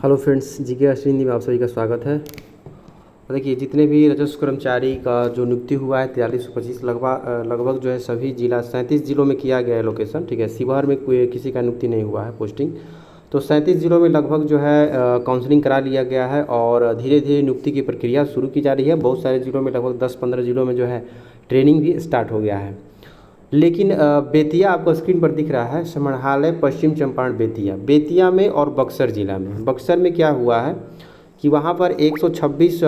Hello friends, GK Ashwini में आप सभी का स्वागत है। देखिए, जितने भी राजस्व कर्मचारी का जो नियुक्ति हुआ है 4325 लगभग जो है सभी जिला 37 जिलों में किया गया है लोकेशन। ठीक है, शिवहर में कोई किसी का नियुक्ति नहीं हुआ है पोस्टिंग। तो 37 जिलों में लगभग जो है काउंसलिंग करा लिया गया है और धीरे धीरे नियुक्ति की प्रक्रिया शुरू की जा रही है। बहुत सारे जिलों में लगभग 10-15 जिलों में जो है ट्रेनिंग भी स्टार्ट हो गया है। लेकिन बेतिया आपको स्क्रीन पर दिख रहा है, समाहरणालय पश्चिम चंपारण बेतिया में और बक्सर ज़िला में। बक्सर में क्या हुआ है कि वहाँ पर 126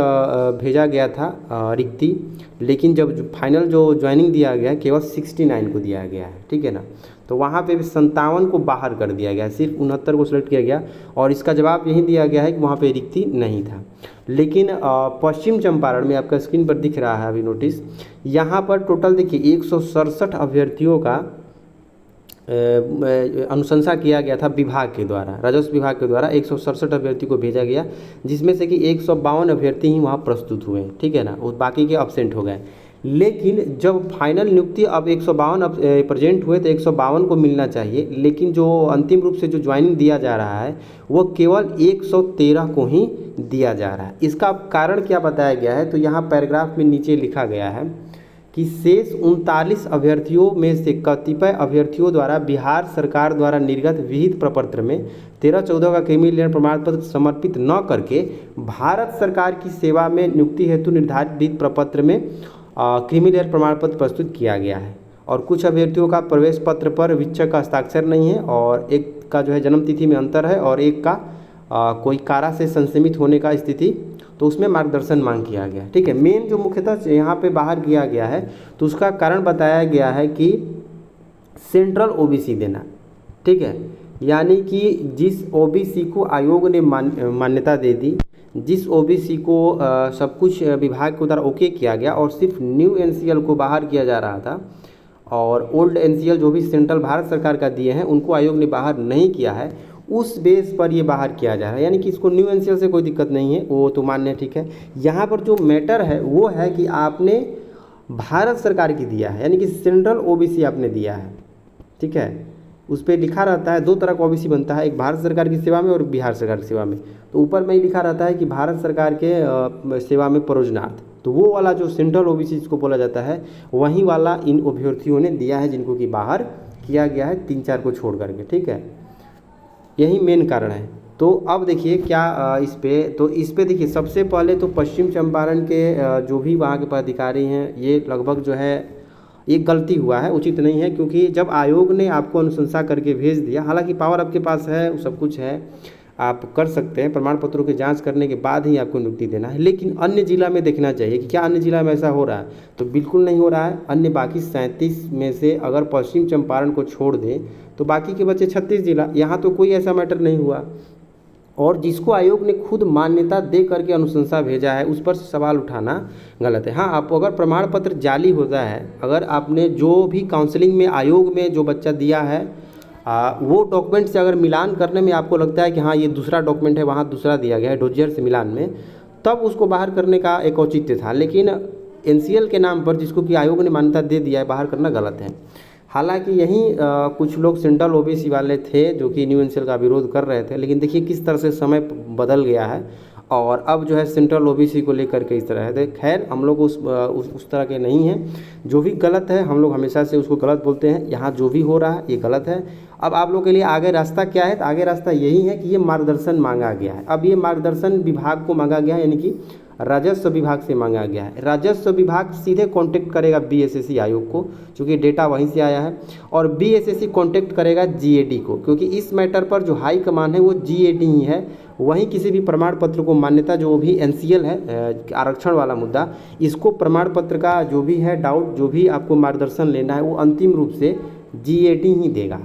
भेजा गया था रिक्ति, लेकिन जब फाइनल जो ज्वाइनिंग दिया गया है केवल 69 को दिया गया है। ठीक है ना, तो वहाँ पे भी 57 को बाहर कर दिया गया, सिर्फ 69 को सिलेक्ट किया गया और इसका जवाब यही दिया गया है कि वहाँ पे रिक्ति नहीं था। लेकिन पश्चिम चंपारण में आपका स्क्रीन पर दिख रहा है अभी नोटिस, यहाँ पर टोटल देखिए 167 अभ्यर्थियों का अनुशंसा किया गया था विभाग के द्वारा, राजस्व विभाग के द्वारा 167 अभ्यर्थी को भेजा गया, जिसमें से कि 152 अभ्यर्थी ही वहाँ प्रस्तुत हुए। ठीक है ना, उस बाकी के अब्सेंट हो गए। लेकिन जब फाइनल नियुक्ति अब 152 प्रेजेंट हुए तो 152 को मिलना चाहिए, लेकिन जो अंतिम रूप से जो ज्वाइनिंग दिया जा रहा है वो केवल 113 को ही दिया जा रहा है। इसका कारण क्या बताया गया है, तो यहाँ पैराग्राफ में नीचे लिखा गया है कि शेष 39 अभ्यर्थियों में से कतिपय अभ्यर्थियों द्वारा बिहार सरकार द्वारा निर्गत विहित प्रपत्र में 13-14 का क्रीमी लेयर प्रमाण पत्र समर्पित न करके भारत सरकार की सेवा में नियुक्ति हेतु निर्धारित विहित प्रपत्र में क्रीमी लेयर प्रमाण पत्र प्रस्तुत किया गया है। और कुछ अभ्यर्थियों का प्रवेश पत्र पर वीक्षक का हस्ताक्षर नहीं है और एक का जो है जन्म तिथि में अंतर है और एक का कोई कारा से संशमित होने का स्थिति, तो उसमें मार्गदर्शन मांग किया गया। ठीक है, मेन जो मुख्यतः यहाँ पे बाहर किया गया है तो उसका कारण बताया गया है कि सेंट्रल ओबीसी देना। ठीक है, यानी कि जिस ओबीसी को आयोग ने मान्यता दे दी, जिस ओबीसी को सब कुछ विभाग के द्वारा ओके किया गया और सिर्फ न्यू एनसीएल को बाहर किया जा रहा था और ओल्ड एनसीएल जो भी सेंट्रल भारत सरकार का दिए हैं उनको आयोग ने बाहर नहीं किया है, उस बेस पर ये बाहर किया जा रहा है। यानी कि इसको न्यू एनसीएल से कोई दिक्कत नहीं है, वो तो मान्य ठीक है। यहाँ पर जो मैटर है वो है कि आपने भारत सरकार की दिया है, यानी कि सेंट्रल ओबीसी आपने दिया है। ठीक है, उस पर लिखा रहता है दो तरह का ओबीसी बनता है, एक भारत सरकार की सेवा में और बिहार सरकार की सेवा में। तो ऊपर में ही लिखा रहता है कि भारत सरकार के सेवा में प्रयोजनार्थ, तो वो वाला जो सेंट्रल ओबीसी जिसको बोला जाता है वही वाला इन अभ्यर्थियों ने दिया है जिनको कि बाहर किया गया है 3-4 को छोड़ करके। ठीक है, यही मेन कारण है। तो अब देखिए क्या इस पे देखिए सबसे पहले तो पश्चिम चंपारण के जो भी वहाँ के पदाधिकारी हैं ये लगभग जो है एक गलती हुआ है, उचित नहीं है, क्योंकि जब आयोग ने आपको अनुशंसा करके भेज दिया, हालांकि पावर आपके पास है, सब कुछ है, आप कर सकते हैं, प्रमाण पत्रों की जांच करने के बाद ही आपको नियुक्ति देना है। लेकिन अन्य जिला में देखना चाहिए कि क्या अन्य जिला में ऐसा हो रहा है, तो बिल्कुल नहीं हो रहा है। अन्य बाकी 37 में से अगर पश्चिम चंपारण को छोड़ दें तो बाकी के बचे 36 जिला, यहाँ तो कोई ऐसा मैटर नहीं हुआ। और जिसको आयोग ने खुद मान्यता दे करके अनुशंसा भेजा है उस पर सवाल उठाना गलत है। हाँ, आप अगर प्रमाण पत्र जाली होता है, अगर आपने जो भी काउंसलिंग में आयोग में जो बच्चा दिया है वो डॉक्यूमेंट से अगर मिलान करने में आपको लगता है कि हाँ ये दूसरा डॉक्यूमेंट है, वहाँ दूसरा दिया गया है डोजियर से मिलान में, तब उसको बाहर करने का एक औचित्य था। लेकिन एनसीएल के नाम पर जिसको कि आयोग ने मान्यता दे दिया है, बाहर करना गलत है। हालांकि यहीं कुछ लोग सेंट्रल ओबीसी वाले थे जो कि न्यू एनसीएल का विरोध कर रहे थे, लेकिन देखिए किस तरह से समय बदल गया है और अब जो है सेंट्रल ओबीसी को लेकर के इस तरह है। तो खैर हम लोग उस तरह के नहीं हैं, जो भी गलत है हम लोग हमेशा से उसको गलत बोलते हैं। यहाँ जो भी हो रहा है ये गलत है। अब आप लोग के लिए आगे रास्ता क्या है, तो आगे रास्ता यही है कि ये मार्गदर्शन मांगा गया है। अब ये मार्गदर्शन विभाग को मांगा गया है, यानी कि राजस्व विभाग से मांगा गया है। राजस्व विभाग सीधे कांटेक्ट करेगा बीएसएससी आयोग को, क्योंकि डेटा वहीं से आया है, और बीएसएससी कांटेक्ट करेगा जीएडी को, क्योंकि इस मैटर पर जो हाई कमान है वो जीएडी ही है। वहीं किसी भी प्रमाण पत्र को मान्यता, जो भी एनसीएल है आरक्षण वाला मुद्दा, इसको प्रमाण पत्र का जो भी है डाउट, जो भी आपको मार्गदर्शन लेना है वो अंतिम रूप से जीएडी ही देगा।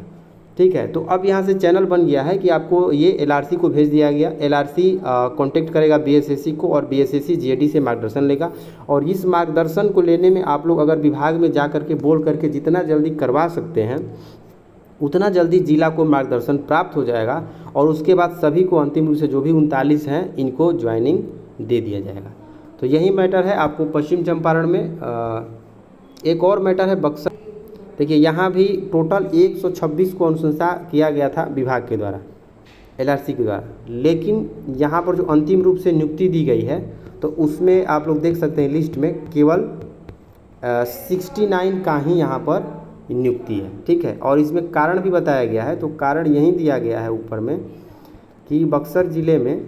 ठीक है, तो अब यहाँ से चैनल बन गया है कि आपको ये एलआरसी को भेज दिया गया, एलआरसी कांटेक्ट करेगा बीएसएससी को और बीएसएससी जीएडी से मार्गदर्शन लेगा। और इस मार्गदर्शन को लेने में आप लोग अगर विभाग में जा करके बोल करके जितना जल्दी करवा सकते हैं उतना जल्दी जिला को मार्गदर्शन प्राप्त हो जाएगा और उसके बाद सभी को अंतिम रूप से जो भी 39 हैं इनको ज्वाइनिंग दे दिया जाएगा। तो यही मैटर है आपको पश्चिम चंपारण में। एक और मैटर है बक्सर। देखिए यहाँ भी टोटल 126 को अनुशंसा किया गया था विभाग के द्वारा, LRC के द्वारा। लेकिन यहाँ पर जो अंतिम रूप से नियुक्ति दी गई है तो उसमें आप लोग देख सकते हैं लिस्ट में केवल 69 का ही यहाँ पर नियुक्ति है, ठीक है। और इसमें कारण भी बताया गया है, तो कारण यही दिया गया है ऊपर में कि बक्सर ज़िले में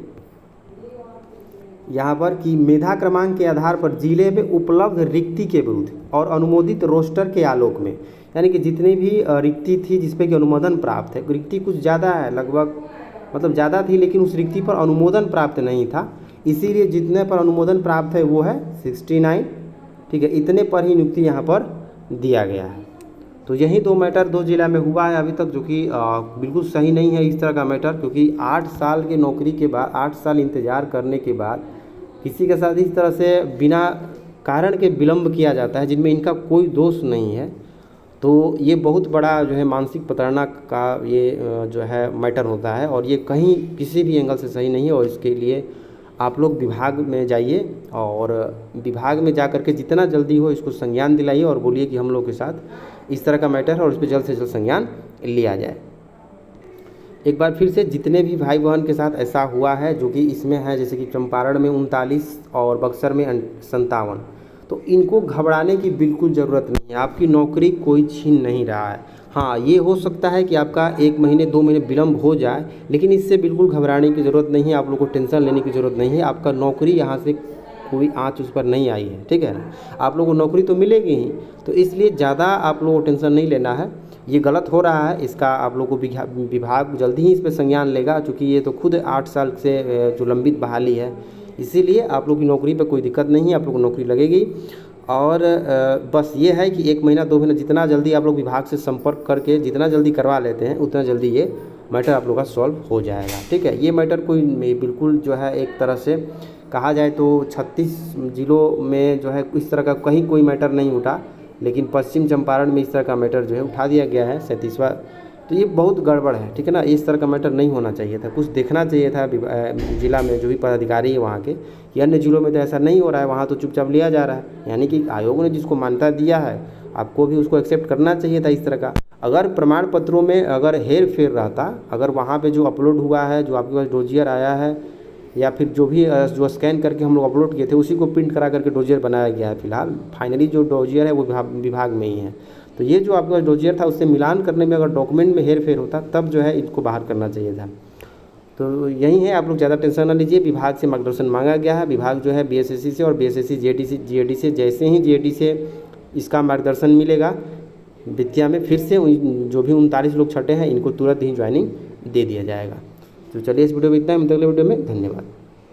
यहाँ पर कि मेधा क्रमांक के आधार पर जिले में उपलब्ध रिक्ति के विरुद्ध और अनुमोदित रोस्टर के आलोक में, यानी कि जितनी भी रिक्ति थी जिसपे कि अनुमोदन प्राप्त है, रिक्ति कुछ ज़्यादा है, लगभग मतलब ज़्यादा थी, लेकिन उस रिक्ति पर अनुमोदन प्राप्त नहीं था, इसीलिए जितने पर अनुमोदन प्राप्त है वो है 69, ठीक है। इतने पर ही नियुक्ति यहाँ पर दिया गया है। तो यही 2 मैटर 2 जिला में हुआ है अभी तक, जो कि बिल्कुल सही नहीं है इस तरह का मैटर, क्योंकि 8 साल की नौकरी के बाद, 8 साल इंतज़ार करने के बाद किसी के साथ इस तरह से बिना कारण के विलम्ब किया जाता है जिनमें इनका कोई दोष नहीं है, तो ये बहुत बड़ा जो है मानसिक प्रताड़ना का ये जो है मैटर होता है, और ये कहीं किसी भी एंगल से सही नहीं है। और इसके लिए आप लोग विभाग में जाइए और विभाग में जा करके जितना जल्दी हो इसको संज्ञान दिलाइए और बोलिए कि हम लोग के साथ इस तरह का मैटर है और इस पर जल्द से जल्द संज्ञान लिया जाए। एक बार फिर से जितने भी भाई बहन के साथ ऐसा हुआ है जो कि इसमें है, जैसे कि चंपारण में 39 और बक्सर में 57, तो इनको घबराने की बिल्कुल ज़रूरत नहीं है। आपकी नौकरी कोई छीन नहीं रहा है। हाँ, ये हो सकता है कि आपका 1 महीने 2 महीने विलम्ब हो जाए, लेकिन इससे बिल्कुल घबराने की ज़रूरत नहीं है। आप लोग को टेंशन लेने की ज़रूरत नहीं है। आपका नौकरी यहाँ से कोई आँच उस पर नहीं आई है, ठीक है ना। आप लोगों को नौकरी तो मिलेगी ही, तो इसलिए ज़्यादा आप लोगों को टेंशन नहीं लेना है। ये गलत हो रहा है, इसका आप लोगों को विभाग जल्दी ही इस पर संज्ञान लेगा, क्योंकि ये तो खुद 8 साल से जो लंबित बहाली है, इसीलिए आप लोग की नौकरी पे कोई दिक्कत नहीं है, आप लोग को नौकरी लगेगी। और बस ये है कि 1 महीना 2 महीना जितना जल्दी आप लोग विभाग से संपर्क करके जितना जल्दी करवा लेते हैं, उतना जल्दी ये मैटर आप लोग का सॉल्व हो जाएगा, ठीक है। ये मैटर कोई बिल्कुल जो है एक तरह से कहा जाए तो 36 जिलों में जो है इस तरह का कहीं कोई मैटर नहीं उठा, लेकिन पश्चिम चंपारण में इस तरह का मैटर जो है उठा दिया गया है 37वां। तो ये बहुत गड़बड़ है, ठीक है ना। इस तरह का मैटर नहीं होना चाहिए था, कुछ देखना चाहिए था जिला में जो भी पदाधिकारी है वहाँ के, कि अन्य जिलों में तो ऐसा नहीं हो रहा है, वहाँ तो चुपचाप लिया जा रहा है। यानी कि आयोग ने जिसको मान्यता दिया है आपको भी उसको एक्सेप्ट करना चाहिए था इस तरह का। अगर प्रमाण पत्रों में अगर हेर फेर रहता, अगर वहाँ पर जो अपलोड हुआ है, जो आपके पास डोजियर आया है, या फिर जो भी जो स्कैन करके हम लोग अपलोड किए थे उसी को प्रिंट करा करके डोजियर बनाया गया है। फिलहाल फाइनली जो डोजियर है वो विभाग में ही है। तो ये जो आपके पास डोजियर था उससे मिलान करने में अगर डॉक्यूमेंट में हेर फेर होता तब जो है इनको बाहर करना चाहिए था। तो यही है, आप लोग ज़्यादा टेंशन ना लीजिए। विभाग से मार्गदर्शन मांगा गया है। विभाग जो है BSSC से और BSSC GAD से, जैसे ही GAD से इसका मार्गदर्शन मिलेगा विद्या में, फिर से जो भी 39 लोग छटे हैं इनको तुरंत ही ज्वाइनिंग दे दिया जाएगा। तो चलिए इस वीडियो में इतना है, अगले वीडियो में धन्यवाद।